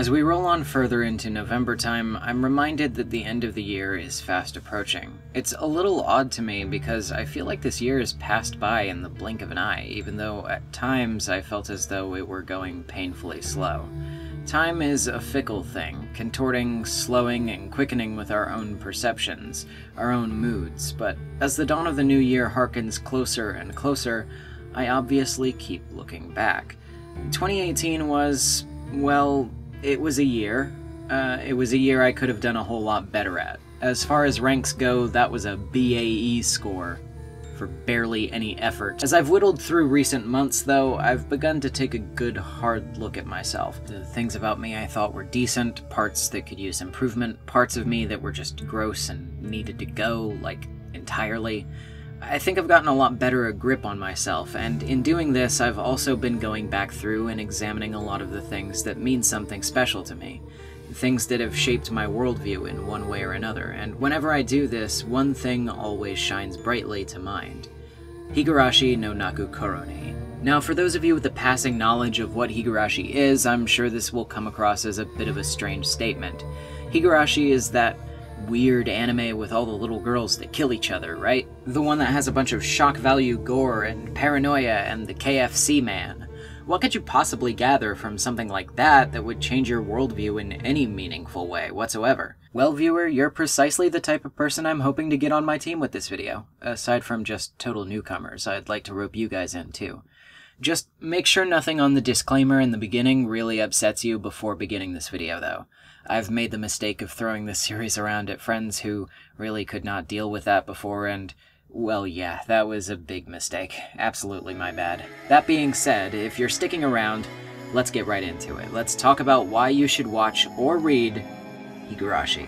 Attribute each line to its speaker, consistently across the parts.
Speaker 1: As we roll on further into November time, I'm reminded that the end of the year is fast approaching. It's a little odd to me because I feel like this year has passed by in the blink of an eye, even though at times I felt as though it were going painfully slow. Time is a fickle thing, contorting, slowing, and quickening with our own perceptions, our own moods, but as the dawn of the new year harkens closer and closer, I obviously keep looking back. 2018 was, well, it was a year. It was a year I could have done a whole lot better at. As far as ranks go, that was a BAE score for barely any effort. As I've whittled through recent months, though, I've begun to take a good hard look at myself. The things about me I thought were decent, parts that could use improvement, parts of me that were just gross and needed to go, like, entirely. I think I've gotten a lot better a grip on myself, and in doing this, I've also been going back through and examining a lot of the things that mean something special to me. Things that have shaped my worldview in one way or another, and whenever I do this, one thing always shines brightly to mind. Higurashi no Naku Koro ni. Now, for those of you with a passing knowledge of what Higurashi is, I'm sure this will come across as a bit of a strange statement. Higurashi is that weird anime with all the little girls that kill each other, right? The one that has a bunch of shock value gore and paranoia and the KFC man. What could you possibly gather from something like that that would change your worldview in any meaningful way whatsoever? Well, viewer, you're precisely the type of person I'm hoping to get on my team with this video. Aside from just total newcomers, I'd like to rope you guys in too. Just make sure nothing on the disclaimer in the beginning really upsets you before beginning this video, though. I've made the mistake of throwing this series around at friends who really could not deal with that before, and, well, yeah, that was a big mistake. Absolutely my bad. That being said, if you're sticking around, let's get right into it. Let's talk about why you should watch or read Higurashi.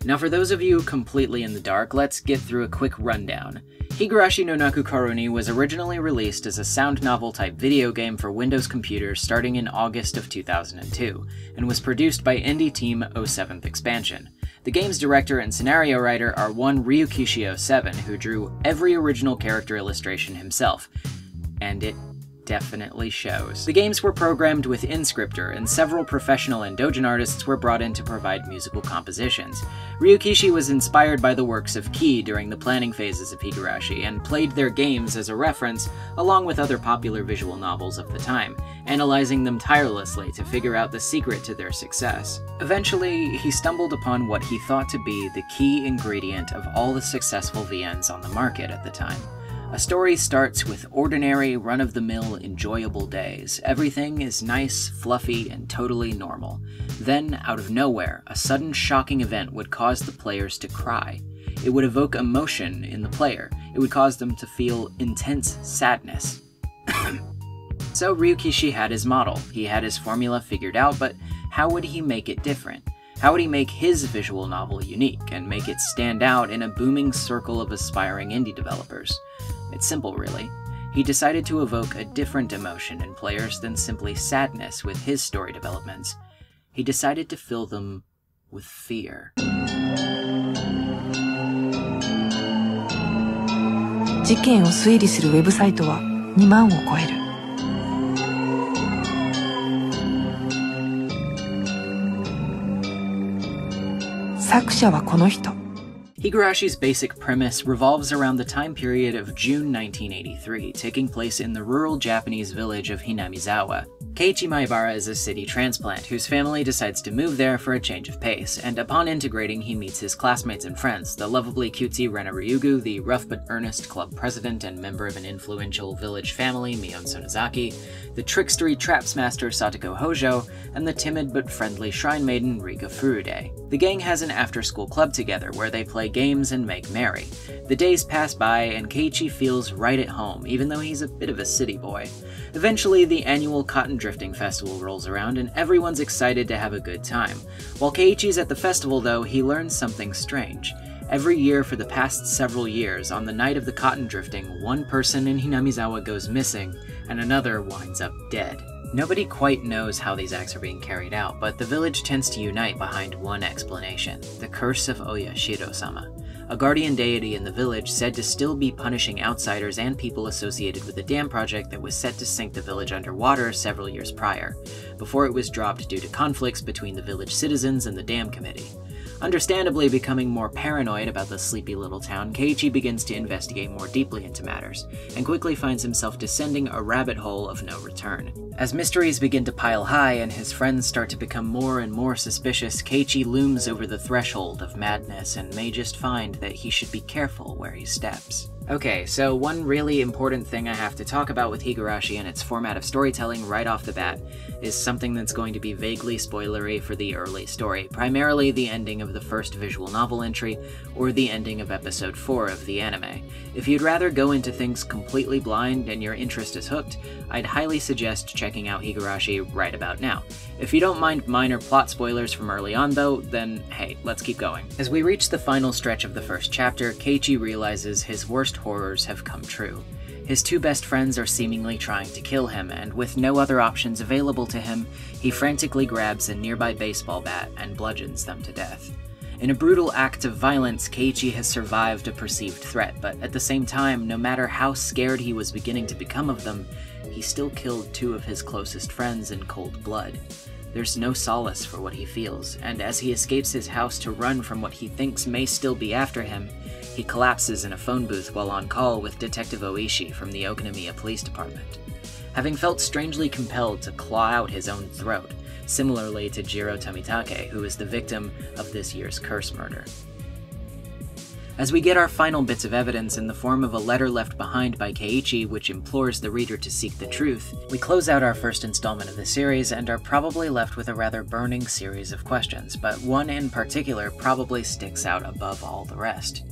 Speaker 1: Now for those of you completely in the dark, let's get through a quick rundown. Higurashi no Naku Koro ni was originally released as a sound novel type video game for Windows computers starting in August of 2002, and was produced by indie team 07th Expansion. The game's director and scenario writer are one Ryukishi 07, who drew every original character illustration himself, and it definitely shows. The games were programmed with InScriptor, and several professional and doujin artists were brought in to provide musical compositions. Ryukishi was inspired by the works of Key during the planning phases of Higurashi, and played their games as a reference, along with other popular visual novels of the time, analyzing them tirelessly to figure out the secret to their success. Eventually, he stumbled upon what he thought to be the key ingredient of all the successful VNs on the market at the time. A story starts with ordinary, run-of-the-mill, enjoyable days. Everything is nice, fluffy, and totally normal. Then, out of nowhere, a sudden shocking event would cause the players to cry. It would evoke emotion in the player. It would cause them to feel intense sadness. So Ryukishi had his model. He had his formula figured out, but how would he make it different? How would he make his visual novel unique and make it stand out in a booming circle of aspiring indie developers? It's simple, really. He decided to evoke a different emotion in players than simply sadness with his story developments. He decided to fill them with fear.
Speaker 2: 事件を推理するウェブサイトは2万を超える。作者はこの人。
Speaker 1: Higurashi's basic premise revolves around the time period of June 1983, taking place in the rural Japanese village of Hinamizawa. Keiichi Maibara is a city transplant whose family decides to move there for a change of pace, and upon integrating he meets his classmates and friends, the lovably cutesy Rena Ryugu, the rough but earnest club president and member of an influential village family, Mion Sonozaki, the trickstery trapsmaster Satoko Hojo, and the timid but friendly shrine maiden Rika Furude. The gang has an after-school club together where they play games and make merry. The days pass by and Keiichi feels right at home, even though he's a bit of a city boy. Eventually, the annual Cotton Drifting Festival rolls around and everyone's excited to have a good time. While Keiichi's at the festival though, he learns something strange. Every year for the past several years, on the night of the cotton drifting, one person in Hinamizawa goes missing, and another winds up dead. Nobody quite knows how these acts are being carried out, but the village tends to unite behind one explanation: the curse of Oyashiro-sama, a guardian deity in the village said to still be punishing outsiders and people associated with the dam project that was set to sink the village underwater several years prior, before it was dropped due to conflicts between the village citizens and the dam committee. Understandably becoming more paranoid about the sleepy little town, Keiichi begins to investigate more deeply into matters, and quickly finds himself descending a rabbit hole of no return. As mysteries begin to pile high and his friends start to become more and more suspicious, Keiichi looms over the threshold of madness and may just find that he should be careful where he steps. Okay, so one really important thing I have to talk about with Higurashi and its format of storytelling right off the bat is something that's going to be vaguely spoilery for the early story, primarily the ending of the first visual novel entry, or the ending of episode 4 of the anime. If you'd rather go into things completely blind and your interest is hooked, I'd highly suggest checking out Higurashi right about now. If you don't mind minor plot spoilers from early on though, then hey, let's keep going. As we reach the final stretch of the first chapter, Keiichi realizes his worst horrors have come true. His two best friends are seemingly trying to kill him, and with no other options available to him, he frantically grabs a nearby baseball bat and bludgeons them to death. In a brutal act of violence, Keiichi has survived a perceived threat, but at the same time, no matter how scared he was beginning to become of them, he still killed two of his closest friends in cold blood. There's no solace for what he feels, and as he escapes his house to run from what he thinks may still be after him, he collapses in a phone booth while on call with Detective Oishi from the Okonomiya Police Department. Having felt strangely compelled to claw out his own throat, similarly to Jiro Tomitake, who is the victim of this year's curse murder. As we get our final bits of evidence in the form of a letter left behind by Keiichi which implores the reader to seek the truth, we close out our first installment of the series and are probably left with a rather burning series of questions, but one in particular probably sticks out above all the rest.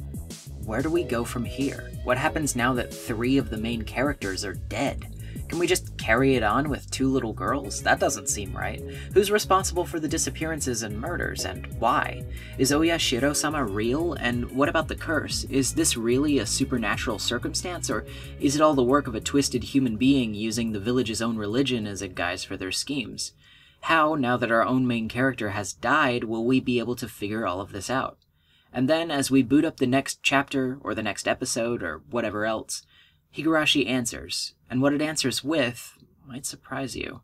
Speaker 1: Where do we go from here? What happens now that 3 of the main characters are dead? Can we just carry it on with 2 little girls? That doesn't seem right. Who's responsible for the disappearances and murders, and why? Is Oyashiro-sama real? And what about the curse? Is this really a supernatural circumstance, or is it all the work of a twisted human being using the village's own religion as a guise for their schemes? How, now that our own main character has died, will we be able to figure all of this out? And then, as we boot up the next chapter, or the next episode, or whatever else, Higurashi answers, and what it answers with might surprise you.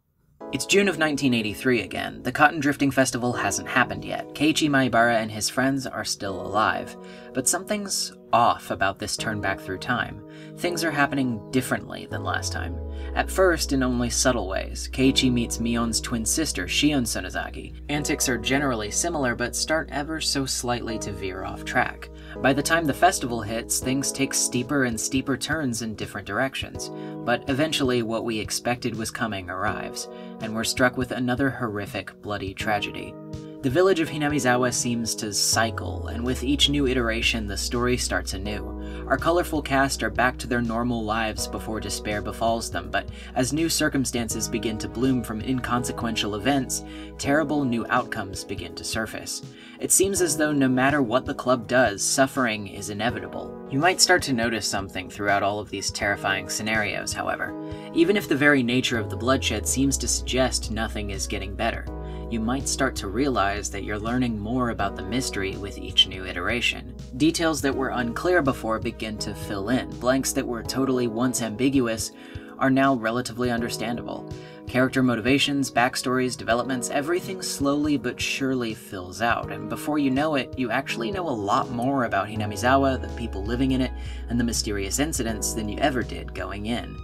Speaker 1: It's June of 1983 again. The Cotton Drifting Festival hasn't happened yet. Keiichi Maibara and his friends are still alive. But something's off about this turn back through time. Things are happening differently than last time. At first, in only subtle ways, Keiichi meets Mion's twin sister, Shion Sonozaki. Antics are generally similar, but start ever so slightly to veer off track. By the time the festival hits, things take steeper and steeper turns in different directions, but eventually what we expected was coming arrives, and we're struck with another horrific, bloody tragedy. The village of Hinamizawa seems to cycle, and with each new iteration the story starts anew. Our colorful cast are back to their normal lives before despair befalls them, but as new circumstances begin to bloom from inconsequential events, terrible new outcomes begin to surface. It seems as though no matter what the club does, suffering is inevitable. You might start to notice something throughout all of these terrifying scenarios, however. Even if the very nature of the bloodshed seems to suggest nothing is getting better, you might start to realize that you're learning more about the mystery with each new iteration. Details that were unclear before begin to fill in. Blanks that were totally once ambiguous are now relatively understandable. Character motivations, backstories, developments, everything slowly but surely fills out, and before you know it, you actually know a lot more about Hinamizawa, the people living in it, and the mysterious incidents than you ever did going in.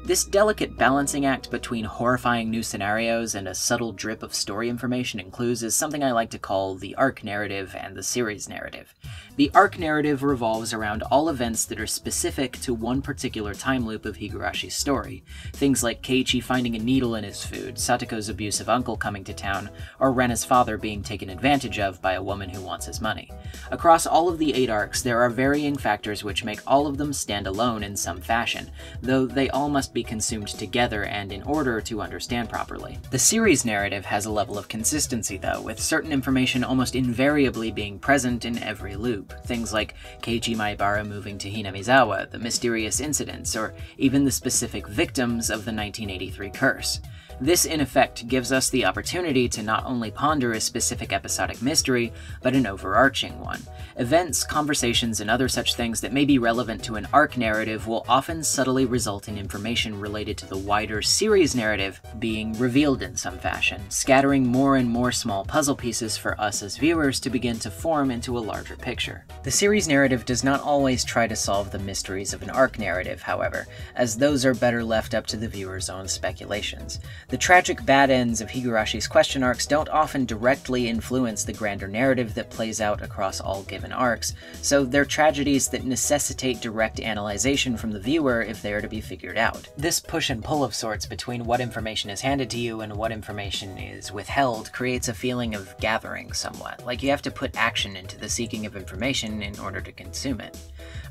Speaker 1: This delicate balancing act between horrifying new scenarios and a subtle drip of story information and clues is something I like to call the arc narrative and the series narrative. The arc narrative revolves around all events that are specific to one particular time loop of Higurashi's story. Things like Keiichi finding a needle in his food, Satoko's abusive uncle coming to town, or Rena's father being taken advantage of by a woman who wants his money. Across all of the 8 arcs, there are varying factors which make all of them stand alone in some fashion, though they all must be consumed together and in order to understand properly. The series narrative has a level of consistency though, with certain information almost invariably being present in every loop. Things like Keiichi Maibara moving to Hinamizawa, the mysterious incidents, or even the specific victims of the 1983 curse. This, in effect, gives us the opportunity to not only ponder a specific episodic mystery, but an overarching one. Events, conversations, and other such things that may be relevant to an arc narrative will often subtly result in information related to the wider series narrative being revealed in some fashion, scattering more and more small puzzle pieces for us as viewers to begin to form into a larger picture. The series narrative does not always try to solve the mysteries of an arc narrative, however, as those are better left up to the viewer's own speculations. The tragic bad ends of Higurashi's question arcs don't often directly influence the grander narrative that plays out across all given arcs, so they're tragedies that necessitate direct analyzation from the viewer if they are to be figured out. This push and pull of sorts between what information is handed to you and what information is withheld creates a feeling of gathering somewhat, like you have to put action into the seeking of information in order to consume it.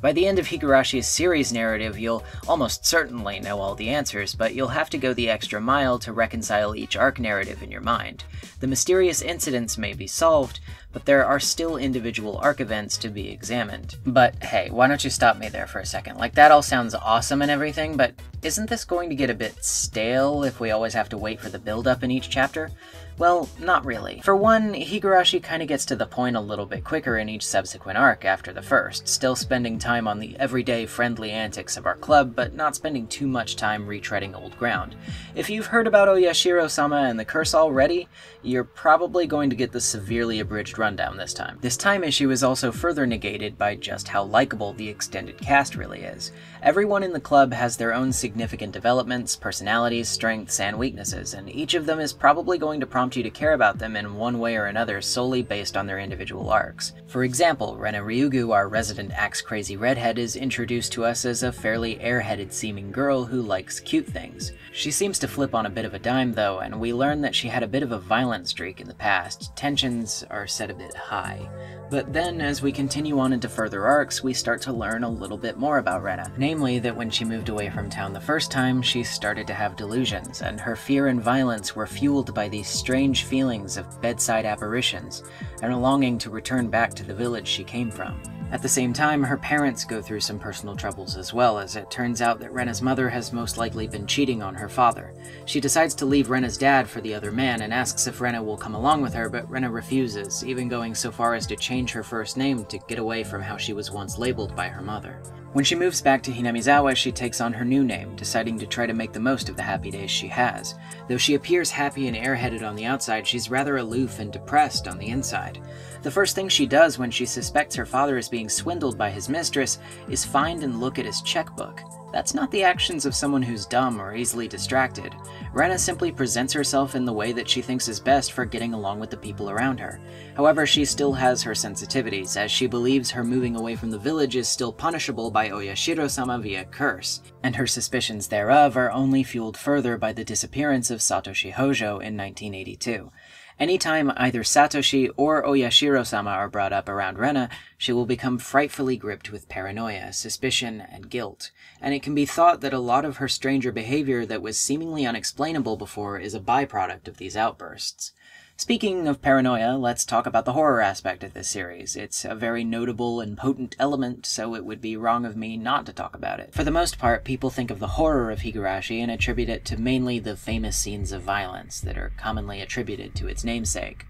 Speaker 1: By the end of Higurashi's series narrative, you'll almost certainly know all the answers, but you'll have to go the extra mile to reconcile each arc narrative in your mind. The mysterious incidents may be solved, but there are still individual arc events to be examined. But hey, why don't you stop me there for a second? Like, that all sounds awesome and everything, but isn't this going to get a bit stale if we always have to wait for the build-up in each chapter? Well, not really. For one, Higurashi kinda gets to the point a little bit quicker in each subsequent arc after the first, still spending time on the everyday friendly antics of our club, but not spending too much time retreading old ground. If you've heard about Oyashiro-sama and the curse already, you're probably going to get the severely abridged rundown this time. This time issue is also further negated by just how likable the extended cast really is. Everyone in the club has their own significant developments, personalities, strengths, and weaknesses, and each of them is probably going to prompt you to care about them in one way or another solely based on their individual arcs. For example, Rena Ryugu, our resident axe-crazy redhead, is introduced to us as a fairly airheaded seeming girl who likes cute things. She seems to flip on a bit of a dime though, and we learn that she had a bit of a violent streak in the past. Tensions are set a bit high. But then, as we continue on into further arcs, we start to learn a little bit more about Rena. Namely, that when she moved away from town the first time, she started to have delusions, and her fear and violence were fueled by these strange feelings of bedside apparitions, and a longing to return back to the village she came from. At the same time, her parents go through some personal troubles as well, as it turns out that Rena's mother has most likely been cheating on her father. She decides to leave Rena's dad for the other man and asks if Rena will come along with her, but Rena refuses, even going so far as to change her first name to get away from how she was once labeled by her mother. When she moves back to Hinamizawa, she takes on her new name, deciding to try to make the most of the happy days she has. Though she appears happy and airheaded on the outside, she's rather aloof and depressed on the inside. The first thing she does when she suspects her father is being swindled by his mistress is find and look at his checkbook. That's not the actions of someone who's dumb or easily distracted. Rena simply presents herself in the way that she thinks is best for getting along with the people around her. However, she still has her sensitivities, as she believes her moving away from the village is still punishable by Oyashiro-sama via curse, and her suspicions thereof are only fueled further by the disappearance of Satoshi Hojo in 1982. Anytime either Satoshi or Oyashiro-sama are brought up around Rena, she will become frightfully gripped with paranoia, suspicion, and guilt, and it can be thought that a lot of her stranger behavior that was seemingly unexplainable before is a byproduct of these outbursts. Speaking of paranoia, let's talk about the horror aspect of this series. It's a very notable and potent element, so it would be wrong of me not to talk about it. For the most part, people think of the horror of Higurashi and attribute it to mainly the famous scenes of violence that are commonly attributed to its namesake.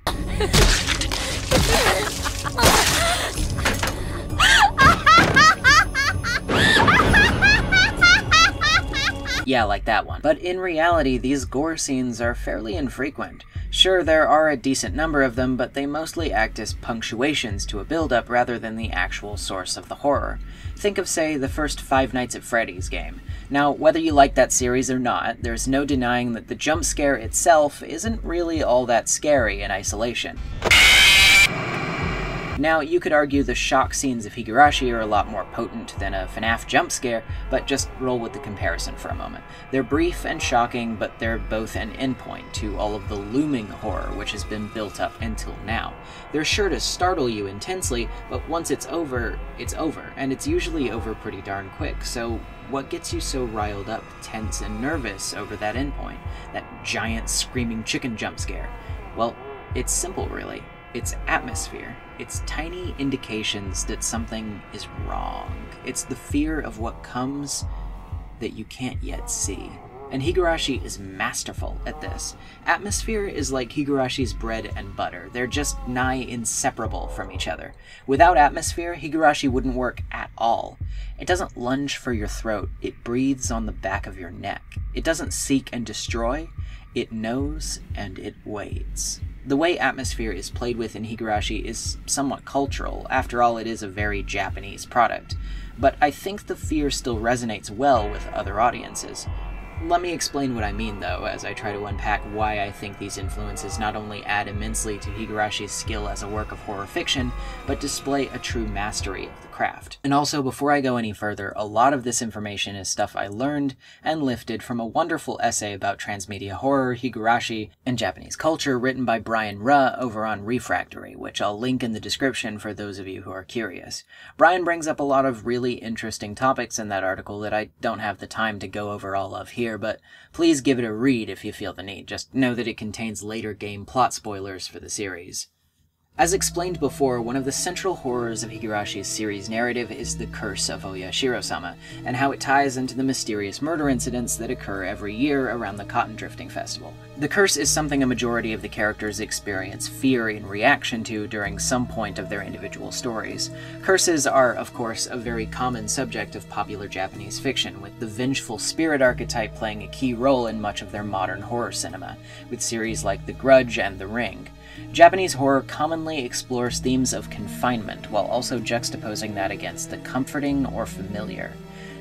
Speaker 1: Yeah, like that one. But in reality, these gore scenes are fairly infrequent. Sure, there are a decent number of them, but they mostly act as punctuations to a build-up rather than the actual source of the horror. Think of, say, the first Five Nights at Freddy's game. Now, whether you like that series or not, there's no denying that the jump scare itself isn't really all that scary in isolation. Now, you could argue the shock scenes of Higurashi are a lot more potent than a FNAF jump scare, but just roll with the comparison for a moment. They're brief and shocking, but they're both an endpoint to all of the looming horror which has been built up until now. They're sure to startle you intensely, but once it's over, and it's usually over pretty darn quick, so what gets you so riled up, tense, and nervous over that endpoint? That giant screaming chicken jump scare? Well, it's simple, really. It's atmosphere. It's tiny indications that something is wrong. It's the fear of what comes that you can't yet see. And Higurashi is masterful at this. Atmosphere is like Higurashi's bread and butter. They're just nigh inseparable from each other. Without atmosphere, Higurashi wouldn't work at all. It doesn't lunge for your throat. It breathes on the back of your neck. It doesn't seek and destroy. It knows and it waits. The way atmosphere is played with in Higurashi is somewhat cultural. After all, it is a very Japanese product. But I think the fear still resonates well with other audiences. Let me explain what I mean, though, as I try to unpack why I think these influences not only add immensely to Higurashi's skill as a work of horror fiction, but display a true mastery of the craft. And also, before I go any further, a lot of this information is stuff I learned and lifted from a wonderful essay about transmedia horror, Higurashi, and Japanese culture written by Brian Ruh over on Refractory, which I'll link in the description for those of you who are curious. Brian brings up a lot of really interesting topics in that article that I don't have the time to go over all of here, but please give it a read if you feel the need. Just know that it contains later game plot spoilers for the series. As explained before, one of the central horrors of Higurashi's series narrative is the curse of Oyashiro-sama, and how it ties into the mysterious murder incidents that occur every year around the Cotton Drifting Festival. The curse is something a majority of the characters experience fear in reaction to during some point of their individual stories. Curses are, of course, a very common subject of popular Japanese fiction, with the vengeful spirit archetype playing a key role in much of their modern horror cinema, with series like The Grudge and The Ring. Japanese horror commonly explores themes of confinement, while also juxtaposing that against the comforting or familiar.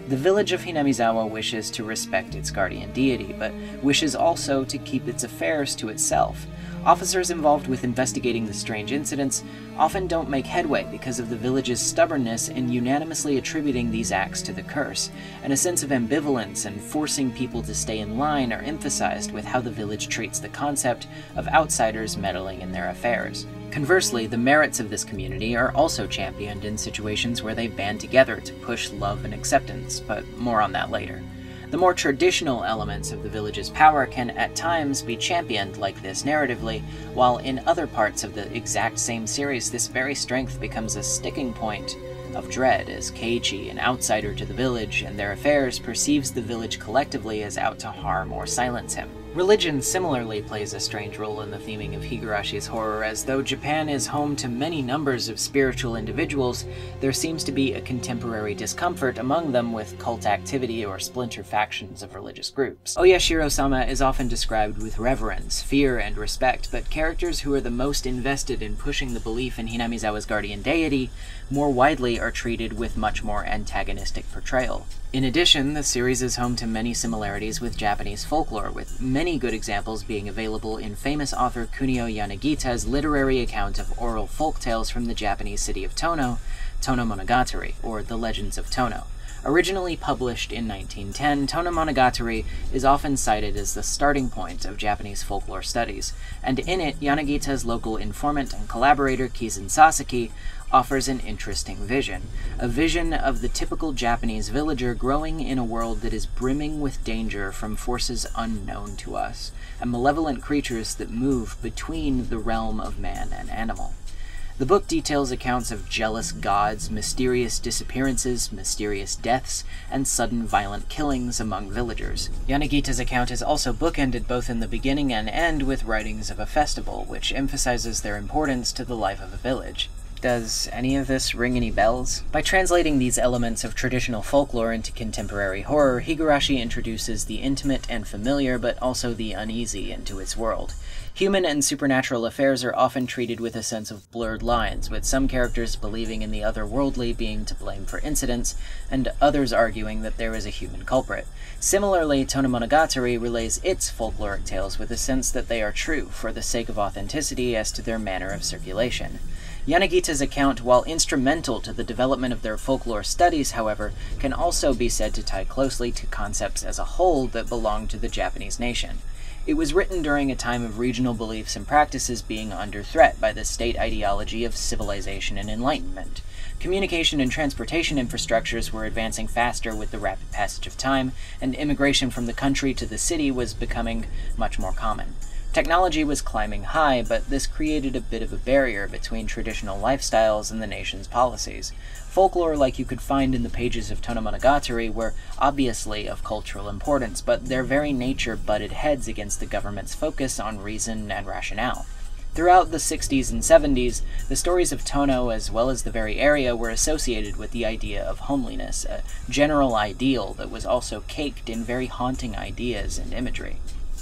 Speaker 1: The village of Hinamizawa wishes to respect its guardian deity, but wishes also to keep its affairs to itself. Officers involved with investigating the strange incidents often don't make headway because of the village's stubbornness in unanimously attributing these acts to the curse, and a sense of ambivalence and forcing people to stay in line are emphasized with how the village treats the concept of outsiders meddling in their affairs. Conversely, the merits of this community are also championed in situations where they band together to push love and acceptance, but more on that later. The more traditional elements of the village's power can at times be championed like this narratively, while in other parts of the exact same series this very strength becomes a sticking point of dread as Keiichi, an outsider to the village and their affairs, perceives the village collectively as out to harm or silence him. Religion similarly plays a strange role in the theming of Higurashi's horror, as though Japan is home to many numbers of spiritual individuals, there seems to be a contemporary discomfort among them with cult activity or splinter factions of religious groups. Oyashiro-sama is often described with reverence, fear, and respect, but characters who are the most invested in pushing the belief in Hinamizawa's guardian deity more widely are treated with much more antagonistic portrayal. In addition, the series is home to many similarities with Japanese folklore, with many good examples being available in famous author Kunio Yanagita's literary account of oral folk tales from the Japanese city of Tono, Tono Monogatari, or The Legends of Tono. Originally published in 1910, Tono Monogatari is often cited as the starting point of Japanese folklore studies, and in it, Yanagita's local informant and collaborator Kizun Sasaki offers an interesting vision. A vision of the typical Japanese villager growing in a world that is brimming with danger from forces unknown to us, and malevolent creatures that move between the realm of man and animal. The book details accounts of jealous gods, mysterious disappearances, mysterious deaths, and sudden violent killings among villagers. Yanagita's account is also bookended both in the beginning and end with writings of a festival, which emphasizes their importance to the life of a village. Does any of this ring any bells? By translating these elements of traditional folklore into contemporary horror, Higurashi introduces the intimate and familiar, but also the uneasy into its world. Human and supernatural affairs are often treated with a sense of blurred lines, with some characters believing in the otherworldly being to blame for incidents, and others arguing that there is a human culprit. Similarly, Tono Monogatari relays its folkloric tales with a sense that they are true, for the sake of authenticity as to their manner of circulation. Yanagita's account, while instrumental to the development of their folklore studies, however, can also be said to tie closely to concepts as a whole that belong to the Japanese nation. It was written during a time of regional beliefs and practices being under threat by the state ideology of civilization and enlightenment. Communication and transportation infrastructures were advancing faster with the rapid passage of time, and immigration from the country to the city was becoming much more common. Technology was climbing high, but this created a bit of a barrier between traditional lifestyles and the nation's policies. Folklore like you could find in the pages of Tono Monogatari were obviously of cultural importance, but their very nature butted heads against the government's focus on reason and rationale. Throughout the 60s and 70s, the stories of Tono, as well as the very area, were associated with the idea of homeliness, a general ideal that was also caked in very haunting ideas and imagery.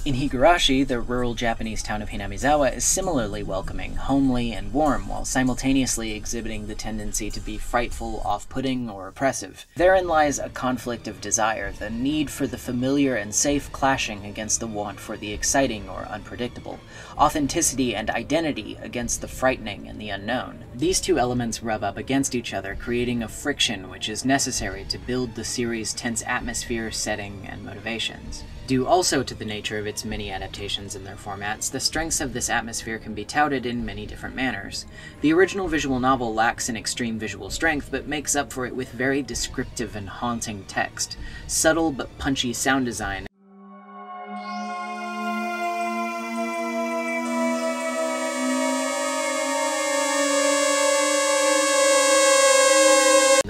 Speaker 1: In Higurashi, the rural Japanese town of Hinamizawa is similarly welcoming, homely, and warm, while simultaneously exhibiting the tendency to be frightful, off-putting, or oppressive. Therein lies a conflict of desire, the need for the familiar and safe clashing against the want for the exciting or unpredictable, authenticity and identity against the frightening and the unknown. These two elements rub up against each other, creating a friction which is necessary to build the series' tense atmosphere, setting, and motivations. Due also to the nature of its many adaptations in their formats, the strengths of this atmosphere can be touted in many different manners. The original visual novel lacks in extreme visual strength, but makes up for it with very descriptive and haunting text, subtle but punchy sound design,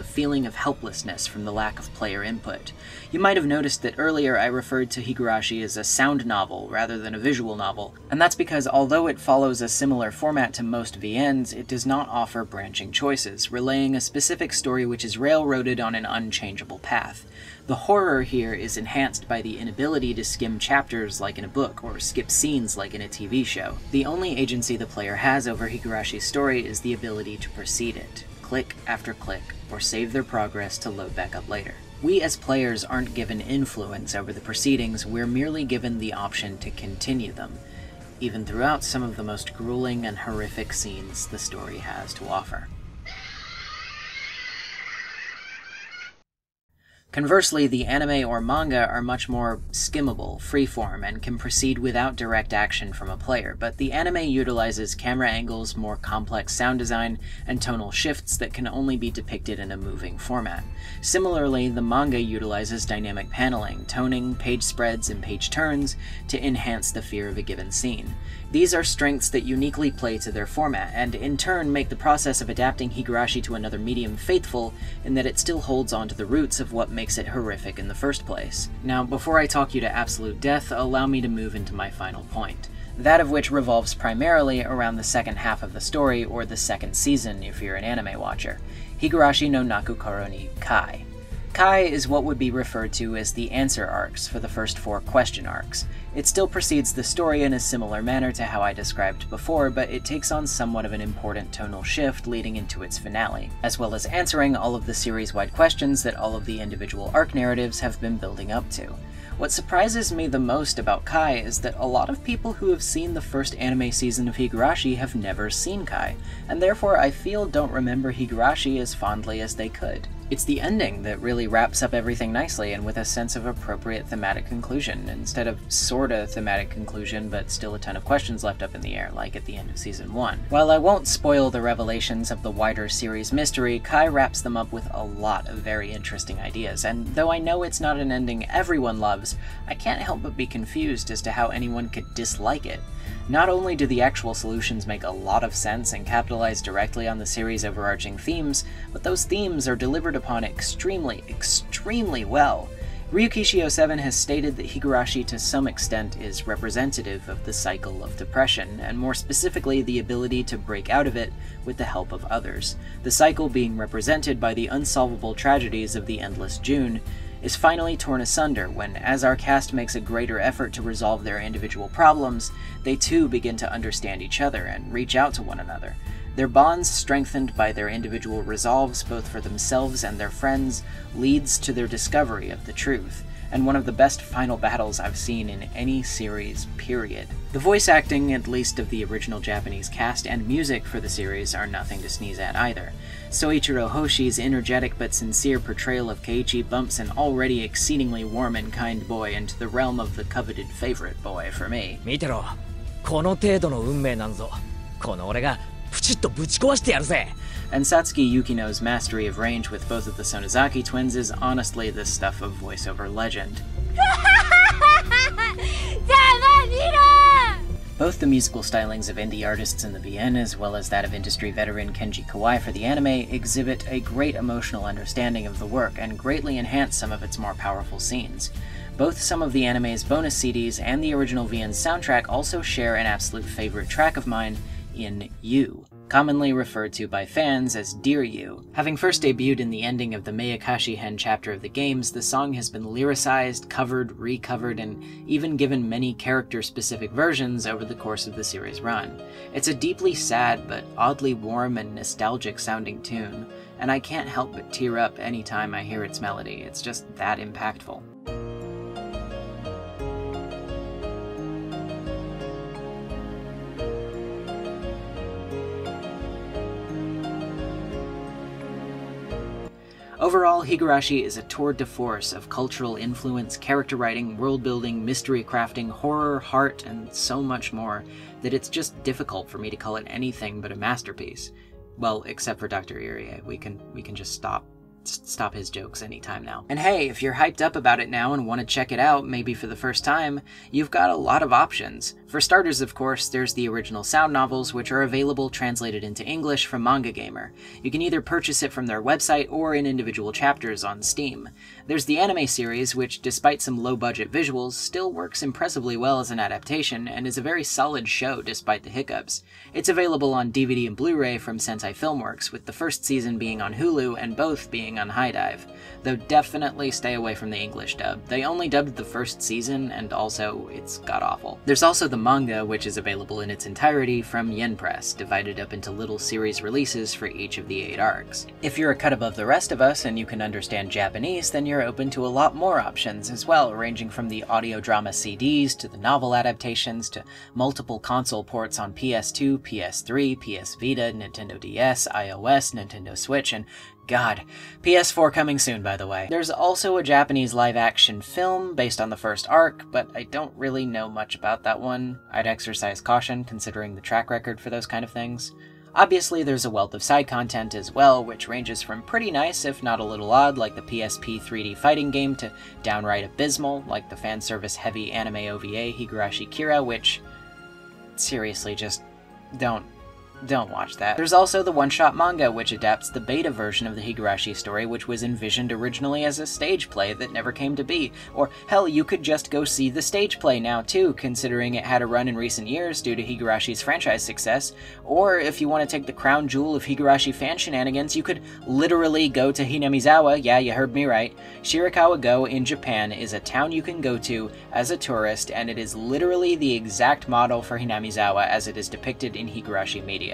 Speaker 1: feeling of helplessness from the lack of player input. You might have noticed that earlier I referred to Higurashi as a sound novel rather than a visual novel, and that's because although it follows a similar format to most VNs, it does not offer branching choices, relaying a specific story which is railroaded on an unchangeable path. The horror here is enhanced by the inability to skim chapters like in a book, or skip scenes like in a TV show. The only agency the player has over Higurashi's story is the ability to proceed it, click after click, or save their progress to load back up later. We as players aren't given influence over the proceedings, we're merely given the option to continue them, even throughout some of the most grueling and horrific scenes the story has to offer. Conversely, the anime or manga are much more skimmable, freeform, and can proceed without direct action from a player, but the anime utilizes camera angles, more complex sound design, and tonal shifts that can only be depicted in a moving format. Similarly, the manga utilizes dynamic paneling, toning, page spreads, and page turns to enhance the fear of a given scene. These are strengths that uniquely play to their format, and in turn make the process of adapting Higurashi to another medium faithful in that it still holds on to the roots of what makes it horrific in the first place. Now, before I talk you to absolute death, allow me to move into my final point, that of which revolves primarily around the second half of the story, or the second season if you're an anime watcher. Higurashi no Naku Koro ni Kai. Kai is what would be referred to as the answer arcs for the first 4 question arcs. It still proceeds the story in a similar manner to how I described before, but it takes on somewhat of an important tonal shift leading into its finale, as well as answering all of the series-wide questions that all of the individual arc narratives have been building up to. What surprises me the most about Kai is that a lot of people who have seen the first anime season of Higurashi have never seen Kai, and therefore I feel don't remember Higurashi as fondly as they could. It's the ending that really wraps up everything nicely and with a sense of appropriate thematic conclusion, instead of sorta thematic conclusion but still a ton of questions left up in the air, like at the end of Season 1. While I won't spoil the revelations of the wider series mystery, Kai wraps them up with a lot of very interesting ideas, and though I know it's not an ending everyone loves, I can't help but be confused as to how anyone could dislike it. Not only do the actual solutions make a lot of sense and capitalize directly on the series' overarching themes, but those themes are delivered upon extremely, extremely well. Ryukishi 07 has stated that Higurashi to some extent is representative of the cycle of depression, and more specifically the ability to break out of it with the help of others. The cycle being represented by the unsolvable tragedies of the endless June, is finally torn asunder when, as our cast makes a greater effort to resolve their individual problems, they too begin to understand each other and reach out to one another. Their bonds, strengthened by their individual resolves both for themselves and their friends, leads to their discovery of the truth, and one of the best final battles I've seen in any series, period. The voice acting, at least of the original Japanese cast, and music for the series are nothing to sneeze at either. Soichiro Hoshi's energetic but sincere portrayal of Keiichi bumps an already exceedingly warm and kind boy into the realm of the coveted favorite boy for me.
Speaker 3: 見てろ、この程度の運命なんぞ。この俺がプチッとぶち壊してやるぜ。
Speaker 1: And Satsuki Yukino's mastery of range with both of the Sonozaki twins is honestly the stuff of voiceover legend. Both the musical stylings of indie artists in the VN, as well as that of industry veteran Kenji Kawai for the anime, exhibit a great emotional understanding of the work and greatly enhance some of its more powerful scenes. Both some of the anime's bonus CDs and the original VN soundtrack also share an absolute favorite track of mine in You, commonly referred to by fans as Dear You. Having first debuted in the ending of the Meiyakashi Hen chapter of the games, the song has been lyricized, covered, recovered, and even given many character-specific versions over the course of the series' run. It's a deeply sad but oddly warm and nostalgic-sounding tune, and I can't help but tear up any time I hear its melody. It's just that impactful. Overall, Higurashi is a tour de force of cultural influence, character writing, world building, mystery crafting, horror, heart, and so much more that it's just difficult for me to call it anything but a masterpiece. Well, except for Dr. Irie. We can just stop his jokes anytime now. And hey, if you're hyped up about it now and want to check it out, maybe for the first time, you've got a lot of options. For starters, of course, there's the original sound novels, which are available translated into English from Manga Gamer. You can either purchase it from their website or in individual chapters on Steam. There's the anime series, which, despite some low-budget visuals, still works impressively well as an adaptation, and is a very solid show despite the hiccups. It's available on DVD and Blu-ray from Sentai Filmworks, with the first season being on Hulu and both being on High Dive, though definitely stay away from the English dub. They only dubbed the first season, and also it's god-awful. There's also the manga, which is available in its entirety from Yen Press, divided up into little series releases for each of the 8 arcs. If you're a cut above the rest of us and you can understand Japanese, then you're open to a lot more options as well, ranging from the audio drama CDs to the novel adaptations to multiple console ports on PS2, PS3, PS Vita, Nintendo DS, iOS, Nintendo Switch, and God, PS4 coming soon, by the way. There's also a Japanese live-action film based on the first arc, but I don't really know much about that one. I'd exercise caution considering the track record for those kind of things. Obviously, there's a wealth of side content as well, which ranges from pretty nice, if not a little odd, like the PSP 3D fighting game, to downright abysmal, like the fanservice-heavy anime OVA Higurashi Kira, which, seriously, just don't watch that. There's also the one-shot manga, which adapts the beta version of the Higurashi story, which was envisioned originally as a stage play that never came to be. Or, hell, you could just go see the stage play now too, considering it had a run in recent years due to Higurashi's franchise success. Or, if you want to take the crown jewel of Higurashi fan shenanigans, you could literally go to Hinamizawa, yeah, you heard me right. Shirakawa-go in Japan is a town you can go to as a tourist, and it is literally the exact model for Hinamizawa as it is depicted in Higurashi media.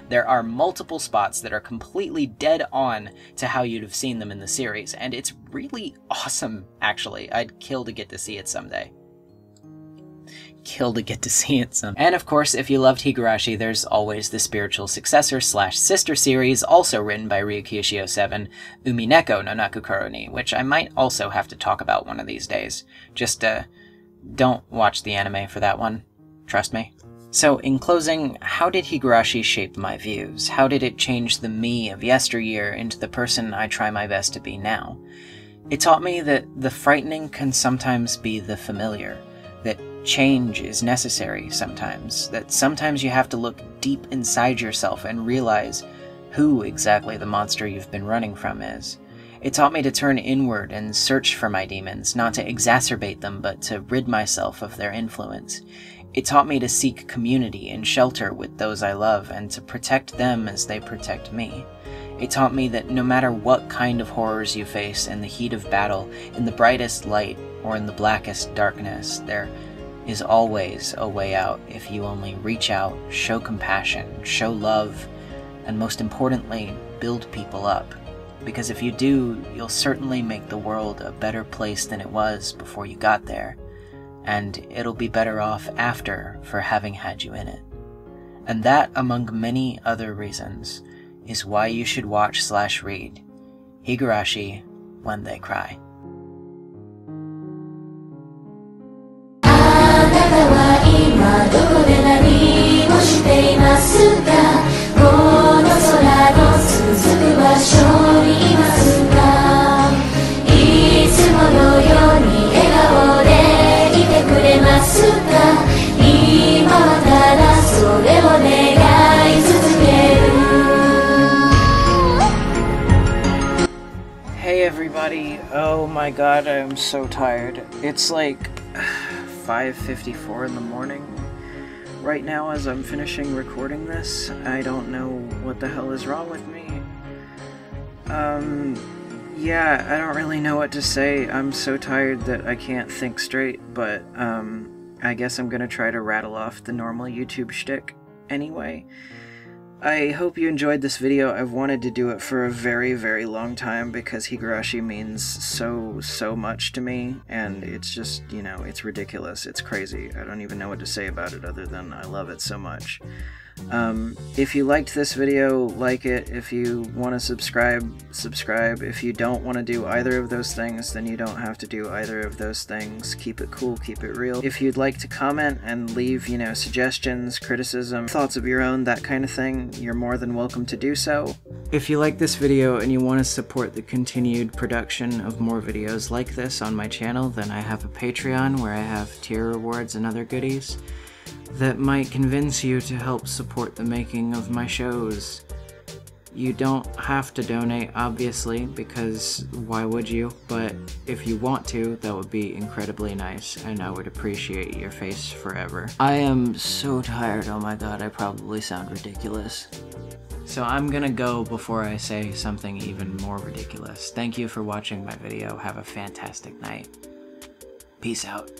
Speaker 1: There are multiple spots that are completely dead on to how you'd have seen them in the series, and it's really awesome, actually. I'd kill to get to see it someday. kill to get to see it some. And of course, if you loved Higurashi, there's always the spiritual successor / sister series, also written by Ryukiyo 7, Umineko no Naku Koro ni, which I might also have to talk about one of these days. Just, don't watch the anime for that one. Trust me. So, in closing, how did Higurashi shape my views? How did it change the me of yesteryear into the person I try my best to be now? It taught me that the frightening can sometimes be the familiar, that change is necessary sometimes, that sometimes you have to look deep inside yourself and realize who exactly the monster you've been running from is. It taught me to turn inward and search for my demons, not to exacerbate them, but to rid myself of their influence. It taught me to seek community and shelter with those I love, and to protect them as they protect me. It taught me that no matter what kind of horrors you face in the heat of battle, in the brightest light, or in the blackest darkness, there is always a way out if you only reach out, show compassion, show love, and most importantly, build people up. Because if you do, you'll certainly make the world a better place than it was before you got there, and it'll be better off after for having had you in it. And that, among many other reasons, is why you should watch / read Higurashi When They Cry. Hey everybody, oh my god, I'm so tired. It's like 5:54 in the morning right now as I'm finishing recording this. I don't know what the hell is wrong with me. Yeah, I don't really know what to say. I'm so tired that I can't think straight, but I guess I'm gonna try to rattle off the normal YouTube shtick anyway. I hope you enjoyed this video. I've wanted to do it for a very, very long time because Higurashi means so much to me, and it's just, you know, it's ridiculous. It's crazy. I don't even know what to say about it other than I love it so much. If you liked this video, like it. If you want to subscribe, subscribe. If you don't want to do either of those things, then you don't have to do either of those things. Keep it cool, keep it real. If you'd like to comment and leave, you know, suggestions, criticism, thoughts of your own, that kind of thing, you're more than welcome to do so. If you like this video and you want to support the continued production of more videos like this on my channel, then I have a Patreon where I have tier rewards and other goodies that might convince you to help support the making of my shows. You don't have to donate, obviously, because why would you? But if you want to, that would be incredibly nice, and I would appreciate your face forever. I am so tired, oh my god, I probably sound ridiculous. So I'm gonna go before I say something even more ridiculous. Thank you for watching my video, have a fantastic night. Peace out.